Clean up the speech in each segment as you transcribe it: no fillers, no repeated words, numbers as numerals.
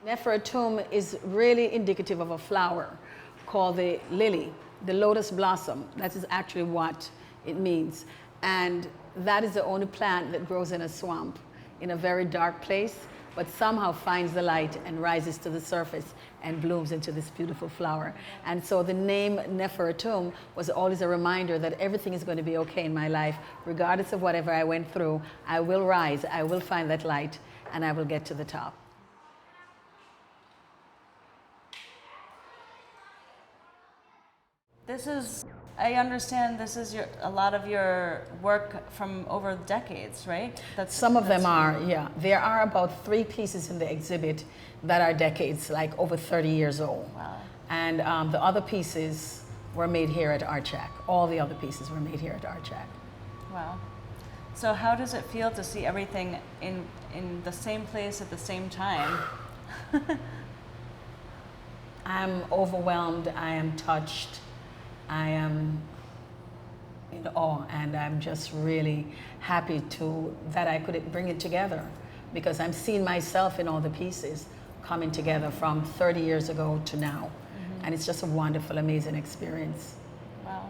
Nefer Atum is really indicative of a flower called the lily, the lotus blossom. That is actually what it means. And that is the only plant that grows in a swamp, in a very dark place, but somehow finds the light and rises to the surface and blooms into this beautiful flower. And so the name Nefer Atum was always a reminder that everything is going to be okay in my life. Regardless of whatever I went through, I will rise, I will find that light, and I will get to the top. This is, I understand this is a lot of your work from over decades, right? Some of them are, yeah. There are about 3 pieces in the exhibit that are decades, like over 30 years old. Wow. And the other pieces were made here at Art Shack. All the other pieces were made here at Art Shack. Wow. So how does it feel to see everything in the same place at the same time? I'm overwhelmed, I am touched. I am in awe, and I'm just really happy that I could bring it together, because I'm seeing myself in all the pieces coming together from 30 years ago to now. Mm-hmm. And it's just a wonderful, amazing experience. Wow.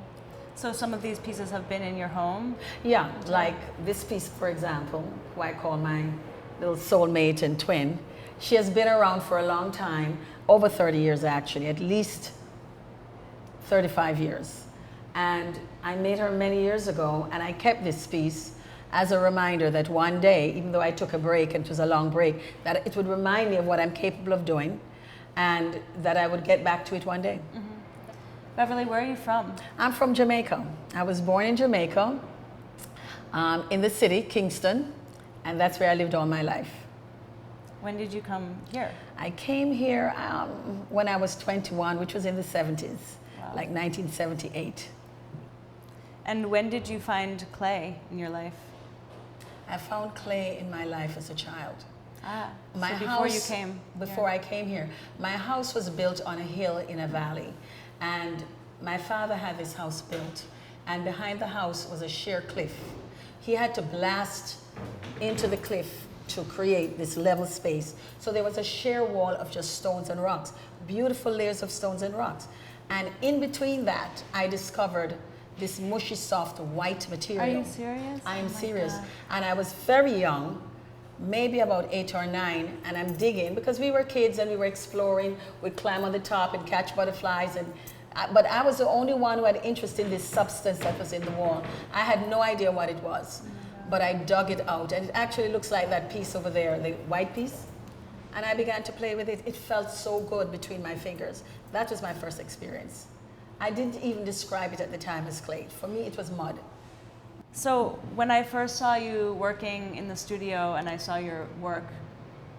So some of these pieces have been in your home? Yeah, like this piece, for example, who I call my little soulmate and twin. She has been around for a long time, over 30 years actually, at least 35 years. And I met her many years ago, and I kept this piece as a reminder that one day, even though I took a break, and it was a long break, that it would remind me of what I'm capable of doing, and that I would get back to it one day. Mm-hmm. Beverly, where are you from? I'm from Jamaica. I was born in Jamaica, in the city, Kingston, and that's where I lived all my life. When did you come here? I came here when I was 21, which was in the 70s. Wow. Like 1978. And when did you find clay in your life? I found clay in my life as a child. Ah, my so before house, you came Before here. I came here. My house was built on a hill in a valley. And my father had this house built. And behind the house was a sheer cliff. He had to blast into the cliff to create this level space. So there was a sheer wall of just stones and rocks. Beautiful layers of stones and rocks. And in between that, I discovered this mushy, soft, white material. Are you serious? I am serious. God. And I was very young, maybe about 8 or 9, and I'm digging, because we were kids and we were exploring. We'd climb on the top and catch butterflies. But I was the only one who had interest in this substance that was in the wall. I had no idea what it was, but I dug it out. And it actually looks like that piece over there, the white piece. And I began to play with it. It felt so good between my fingers. That was my first experience. I didn't even describe it at the time as clay. For me, it was mud. So when I first saw you working in the studio and I saw your work,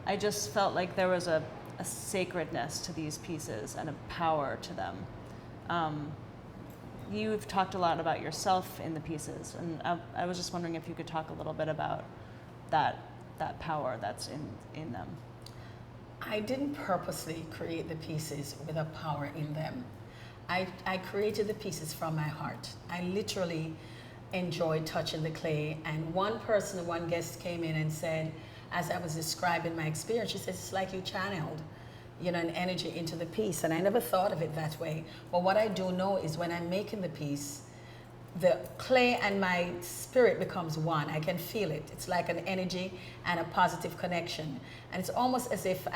I just felt like there was a sacredness to these pieces and a power to them. You've talked a lot about yourself in the pieces, and I was just wondering if you could talk a little bit about that power that's in them. I didn't purposely create the pieces with a power in them. I created the pieces from my heart. I literally enjoyed touching the clay. And one guest came in and said, as I was describing my experience, she said, it's like you channeled, an energy into the piece. And I never thought of it that way. But what I do know is when I'm making the piece, the clay and my spirit becomes one. I can feel it. It's like an energy and a positive connection. And it's almost as if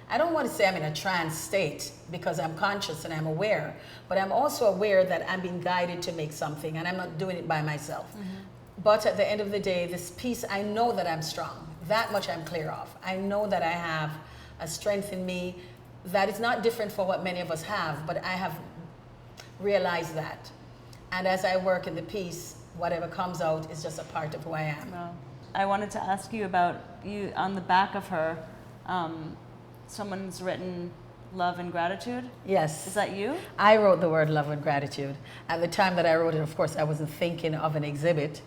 I don't want to say I'm in a trance state, because I'm conscious and I'm aware, but I'm also aware that I'm being guided to make something, and I'm not doing it by myself. Mm-hmm. But at the end of the day, this piece, I know that I'm strong. That much I'm clear of. I know that I have a strength in me that is not different from what many of us have, but I have realized that. And as I work in the piece, whatever comes out is just a part of who I am. Well, I wanted to ask you about, you on the back of her, someone's written love and gratitude. Yes. Is that you? I wrote the word love and gratitude. At the time that I wrote it, of course, I wasn't thinking of an exhibit.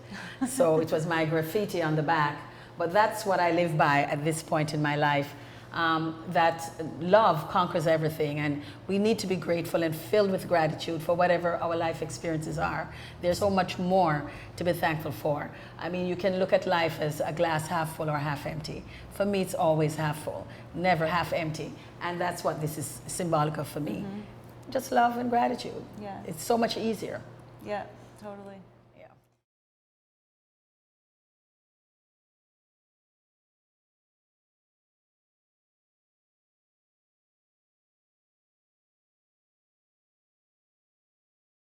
So it was my graffiti on the back. But that's what I live by at this point in my life. that love conquers everything, and we need to be grateful and filled with gratitude for whatever our life experiences are. There's so much more to be thankful for. I mean, you can look at life as a glass half full or half empty. For me, it's always half full, never half empty, and that's what this is symbolic of for me. Just love and gratitude. Yeah. It's so much easier. Yeah, totally.